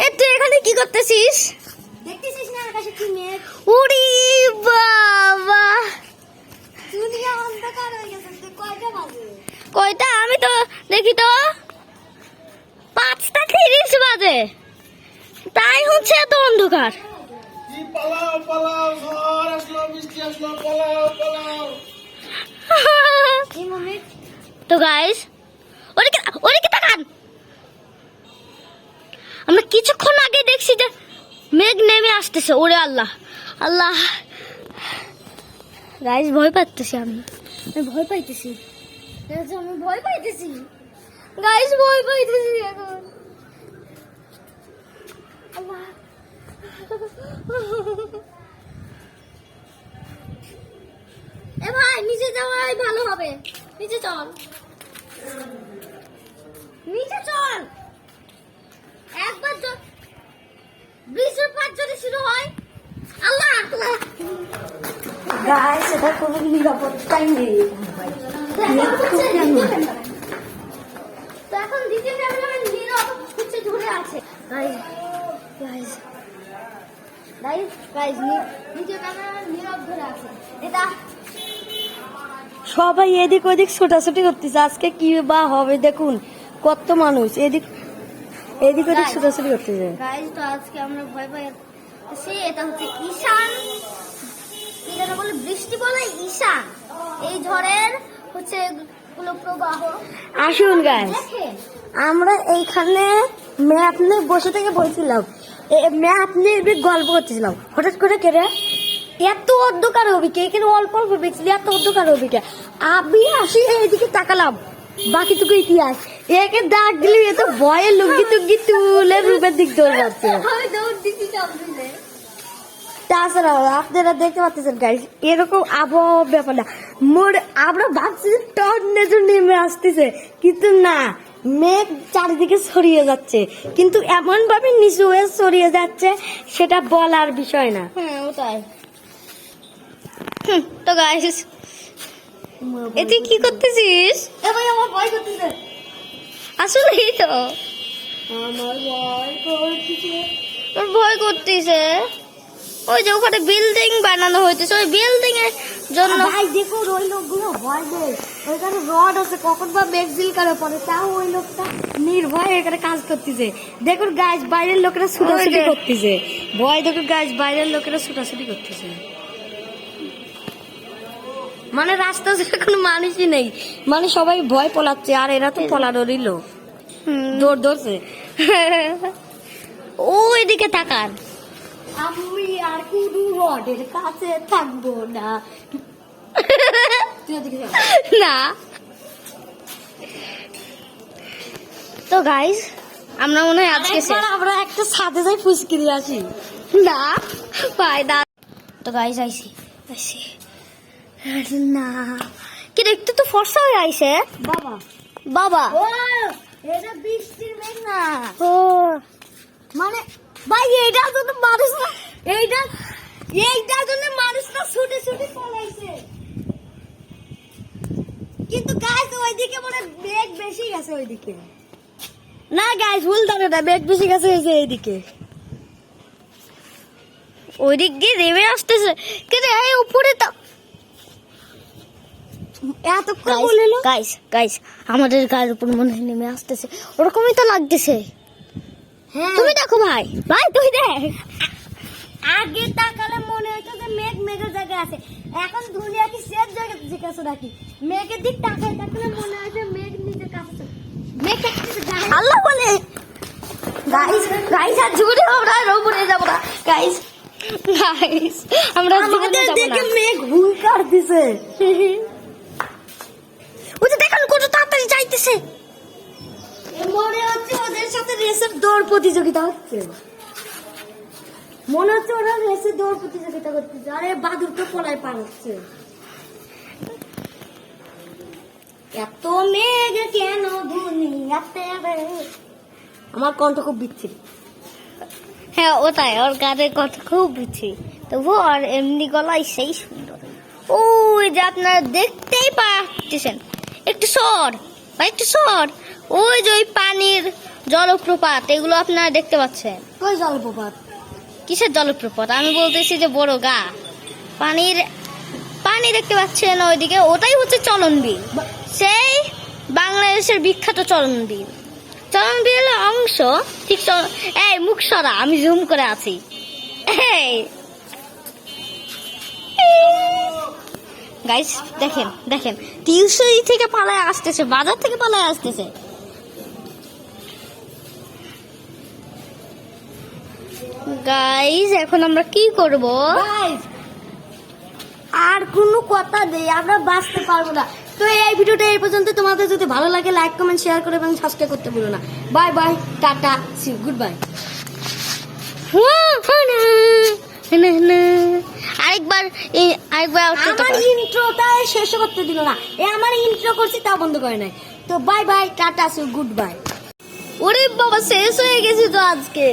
এই তুই এখানে কি করতেছিস? দেখতেছিস না আকাশে কি মেঘ? উড়ি বাবা, দুনিয়া অন্ধকার হয়ে গেছে। কয়টা বাজে? কয়টা? আমি তো দেখি তো 5:30 বাজে, তাই হচ্ছে এত অন্ধকার। কি পালাও পালাও, ঝড় আসলো, বৃষ্টি আসলো, পালাও পালাও। এই মম্মি তো গাইস, ওদিকে তাকান। আমরা কিছুক্ষণ আগে দেখছি যে মেঘ নেমে আসতেছে। ওরে আল্লাহ আল্লাহ, গাইস ভয় পাচ্ছি আমি ভয় পাইতেছি। আমি ভয় পাইতেছি। গাইস ভয় পাইতেছি এখন। আল্লাহ এ ভাই নিচে যাওয়াই ভালো হবে। নিচে চল, নিচে চল। একবার বৃষ্টির পাত যদি শুরু হয়, আল্লাহ আল্লাহ। গাইস এটা কোনো নিরাপত্তাই নেই। তো এখন দ্বিতীয় ক্যামেরাম্যান নীরব হচ্ছে ধরে আছে। গাইস গাইস গাইস গাইস, দ্বিতীয় ক্যামেরাম্যান নীরব ধরে আছে। এটা সবাই এদিক ওদিক ছোটাছুটি করতেছে। আজকে কি বা হবে দেখুন, কত মানুষ এদিক ওদিক ছোটাছুটি করতেছে। গাইস, তো আজকে আমরা ভয় পাইছি। এটা হচ্ছে ঈশান, কি যেন বলে, বৃষ্টি বলে ঈশান। এই ঝড়ের হচ্ছে গুলো প্রবাহ। আসুন গাইস, দেখেন আমরা এইখানে ম্যাপ নিয়ে বসে থেকে বলছিলাম, ম্যাপ নিয়ে গল্প করতেছিলাম। হঠাৎ করে কেটে এত অন্ধকার হবে কে, এখানে অল্প অল্প বেঁচলি এত অন্ধকার হবে কে। আমি আসি এইদিকে তাকালাম, বাকিটুকু ইতিহাস। একে ডাক দিলে এত ভয়ে লুঙ্গি টুঙ্গি তুলে রুমের দিক ধরে যাচ্ছে। আমি দৌড় দিচ্ছি সব দিলে। তাছাড়াও আপনারা দেখতে পাচ্ছেন গাইস, এরকম আবহাওয়া ব্যাপার না। আমরা ভাবছি টর্নেডো নেমে আসতেছে, কিন্তু না, মেঘ চারিদিকে ছড়িয়ে যাচ্ছে, কিন্তু এমন ভাবে নিচু হয়ে ছড়িয়ে যাচ্ছে সেটা বলার বিষয় না। হ্যাঁ ওটাই। তো গাইস, তুই কি করতেছিস? এ ভাই আমার ভয় করতেছে, আসলেই তো আমার ভয় করতেছে। তোর ভয় করতেছে। ওই যে ওখানে বিল্ডিং বানানো হইতেছে, ওই বিল্ডিং এর জন্য। ভাই দেখুন ওই লোকগুলো ভয় নেই, ওইখানে রড আছে, কখন বা মেঘ জিলকারে পড়ে, তাও ওই লোকটা নির্ভয় এখানে কাজ করতেছে। দেখুন গাছ বাইরের লোকেরা ছুটাছুটি করতেছে, ভয় দেখুন গাছ বাইরের লোকেরা ছুটাছুটি করতেছে। মানে রাস্তা কোনো মানুষই নেই, মানে সবাই ভয় পলাচ্ছে, আর এরা তো পলানোরই লোক, দৌড় ধরছে। ওই দিকে তাকান। আমি আর কোনো রডের কাছে থাকবো না। তুই ওদিকে যা। না তো গাইস, আমরা মনে হয় আজকে একবার আমরা একটা ছাদে যাই ফুচকি দিয়ে আসি। না ভাই দা। তো গাইস আইছি না, কি দেখতে তো ফর্সা হয়ে আইছে বাবা বাবা। ও এটা বৃষ্টির মেঘ না, ও মানে ভাই এইটার জন্য মানুষ না, এইটার জন্য মানুষটা ছুটে ছুটে পলাইছে। কিন্তু গাইস ওইদিকে মনে হয় মেঘ বেশি গেছে ওইদিকে। না গাইস ভুল ধারণা, মেঘ বেশি গেছে এইদিকে। ওই দিক দিয়ে নেমে আসতেছে, কিন্তু এই উপরে তো এতক্ষণ বলে গাইস গাইস, আমাদের গায়ের উপর মনে হয় নেমে আসতেছে, ওরকমই তো লাগতেছে। হ্যাঁ তুমি দেখো ভাই, ভাই তুই দেখ। আগে তাকালে মনে হতো যে মেঘ মেঘের জায়গায় আছে, এখন দুনিয়া কি শেষ জায়গায় জিজ্ঞাসা রাখি, মেঘের দিক তাকায় তাকালে মনে হয় যে মেঘ নিজের কাছে। মেঘ আল্লাহ বলে গাইস গাইস, আর জীবনে আমরা আর উপরে যাব না গাইস। গাইস আমরা জীবনে যাব না। মেঘ হুঙ্কার দিছে। ওই যে দেখেন কত তাড়াতাড়ি যাইতেছে। মনে হচ্ছে ওদের সাথে রেসের দৌড় প্রতিযোগিতা হচ্ছে, মনে হচ্ছে ওরা রেসের দৌড় প্রতিযোগিতা করতেছে, আরে বাদুরকে পলায় পালাচ্ছে। এত মেঘ কেন দুনিয়াতে রে। আমার কণ্ঠ খুব বিচ্ছিরি। হ্যাঁ ওটাই, ওর গানের কথা খুব বুঝি, তবু আর এমনি গলায় সেই সুন্দর। ওই যে আপনারা দেখতেই পাচ্ছেন, একটু সর ভাই, একটু সর। ওই যে ওই পানির জলপ্রপাত এগুলো আপনারা দেখতে পাচ্ছেন। কই জলপ্রপাত? কিসের জলপ্রপাত? আমি বলতেছি যে বড় গা পানি দেখতে পাচ্ছেন ওইদিকে, ওটাই হচ্ছে চলনবিল। সেই বাংলাদেশের বিখ্যাত চলনবিল। চলনবিলের অংশ ঠিক এই মুখ সরা, আমি জুম করে আছি। গাইস দেখেন দেখেন, টিউশন থেকে পালায় আসতেছে, বাজার থেকে পালায় আসতেছে। গাইস এখন আমরা কি করব? Guys, আর কোনো কথা নেই, আমরা বাঁচতে পারবো না। তো এই ভিডিওটা এই পর্যন্ত। তোমাদের যদি ভালো লাগে লাইক কমেন্ট শেয়ার করে এবং সাবস্ক্রাইব করতে ভুলো না। Bye bye, tata, see good bye. আরেকবার আমার ইন্ট্রোটা শেষ করতে দিল না। আমার ইন্ট্রো করছি তা বন্ধ করে নাই। তো bye bye, tata, see good bye. ওরে বাবা, শেষ হয়ে গেছে তো আজকে।